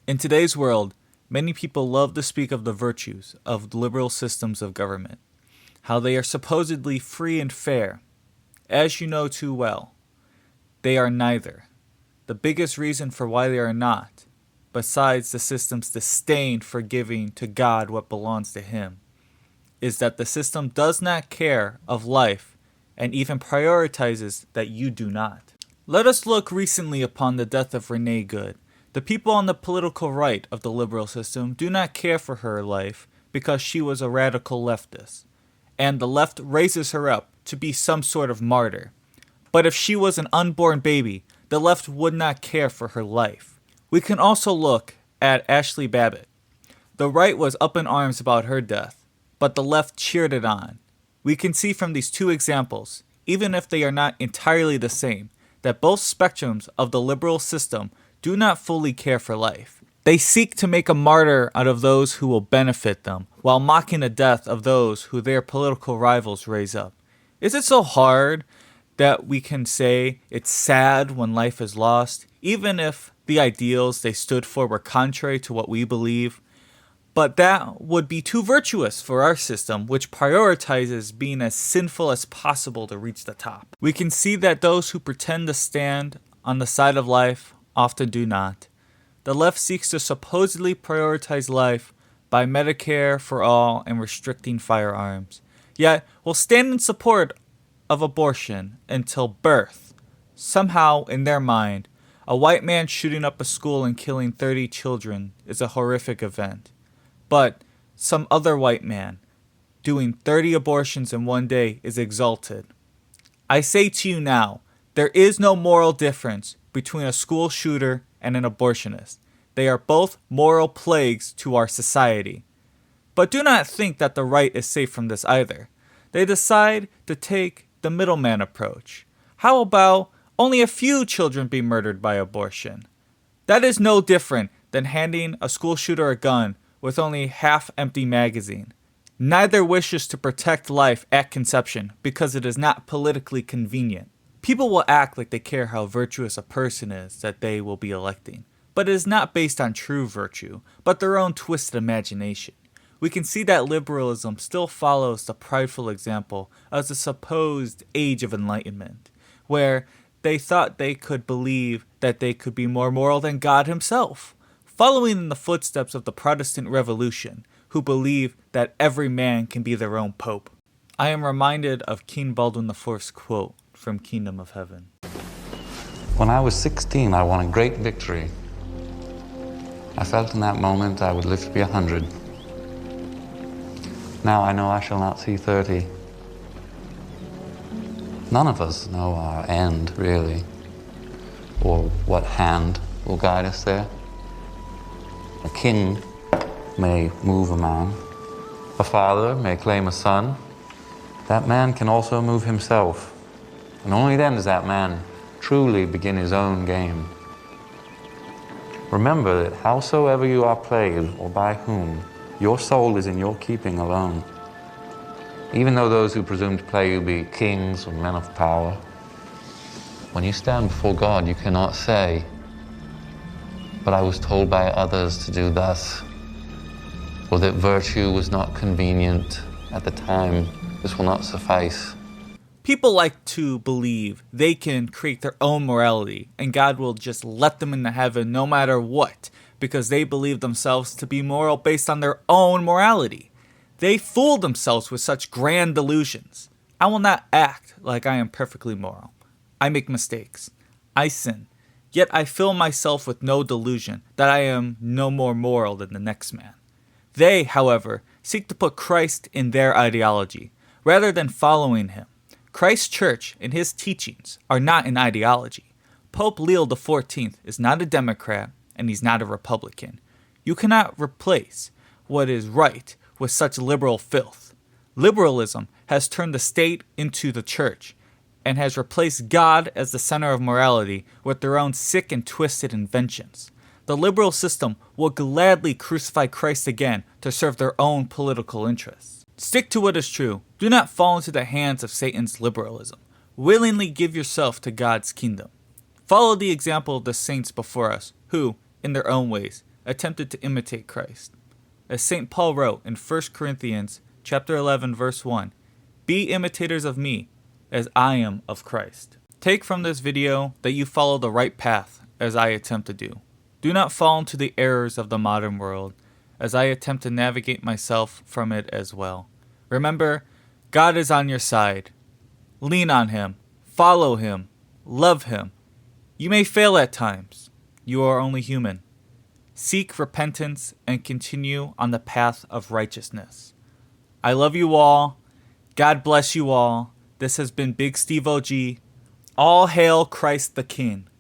In today's world, many people love to speak of the virtues of liberal systems of government, how they are supposedly free and fair. As you know too well, they are neither. The biggest reason for why they are not, besides the system's disdain for giving to God what belongs to Him, is that the system does not care of life and even prioritizes that you do not. Let us look recently upon the death of Renee Good. The people on the political right of the liberal system do not care for her life because she was a radical leftist, and the left raises her up to be some sort of martyr. But if she was an unborn baby, the left would not care for her life. We can also look at Ashley Babbitt. The right was up in arms about her death, but the left cheered it on. We can see from these two examples, even if they are not entirely the same, that both spectrums of the liberal system do not fully care for life. They seek to make a martyr out of those who will benefit them, while mocking the death of those who their political rivals raise up. Is it so hard that we can say it's sad when life is lost, even if the ideals they stood for were contrary to what we believe? But that would be too virtuous for our system, which prioritizes being as sinful as possible to reach the top. We can see that those who pretend to stand on the side of life often do not. The left seeks to supposedly prioritize life by Medicare for all and restricting firearms, yet will stand in support of abortion until birth. Somehow, in their mind, a white man shooting up a school and killing 30 children is a horrific event. But some other white man doing 30 abortions in one day is exalted. I say to you now, there is no moral difference between a school shooter and an abortionist. They are both moral plagues to our society. But do not think that the right is safe from this either. They decide to take the middleman approach. How about only a few children be murdered by abortion? That is no different than handing a school shooter a gun with only half-empty magazine. Neither wishes to protect life at conception because it is not politically convenient. People will act like they care how virtuous a person is that they will be electing, but it is not based on true virtue, but their own twisted imagination. We can see that liberalism still follows the prideful example of the supposed Age of Enlightenment, where they thought they could believe that they could be more moral than God Himself, following in the footsteps of the Protestant Revolution, who believe that every man can be their own pope. I am reminded of King Baldwin IV's quote from Kingdom of Heaven. When I was 16, I won a great victory. I felt in that moment I would live to be 100. Now I know I shall not see 30. None of us know our end, really, or what hand will guide us there. A king may move a man. A father may claim a son. That man can also move himself. And only then does that man truly begin his own game. Remember that howsoever you are played, or by whom, your soul is in your keeping alone. Even though those who presume to play you be kings or men of power, when you stand before God, you cannot say, "But I was told by others to do thus," or that virtue was not convenient at the time. This will not suffice. People like to believe they can create their own morality and God will just let them into heaven no matter what because they believe themselves to be moral based on their own morality. They fool themselves with such grand delusions. I will not act like I am perfectly moral. I make mistakes. I sin. Yet I fill myself with no delusion that I am no more moral than the next man. They, however, seek to put Christ in their ideology rather than following Him. Christ's church and His teachings are not an ideology. Pope Leo XIV is not a Democrat and he's not a Republican. You cannot replace what is right with such liberal filth. Liberalism has turned the state into the church and has replaced God as the center of morality with their own sick and twisted inventions. The liberal system will gladly crucify Christ again to serve their own political interests. Stick to what is true. Do not fall into the hands of Satan's liberalism. Willingly give yourself to God's kingdom. Follow the example of the saints before us, who, in their own ways, attempted to imitate Christ. As St. Paul wrote in 1 Corinthians chapter 11, verse 1, "Be imitators of me, as I am of Christ." Take from this video that you follow the right path, as I attempt to do. Do not fall into the errors of the modern world, as I attempt to navigate myself from it as well. Remember, God is on your side. Lean on Him, follow Him, love Him. You may fail at times. You are only human. Seek repentance and continue on the path of righteousness. I love you all. God bless you all. This has been BigSteveOG. All hail Christ the King.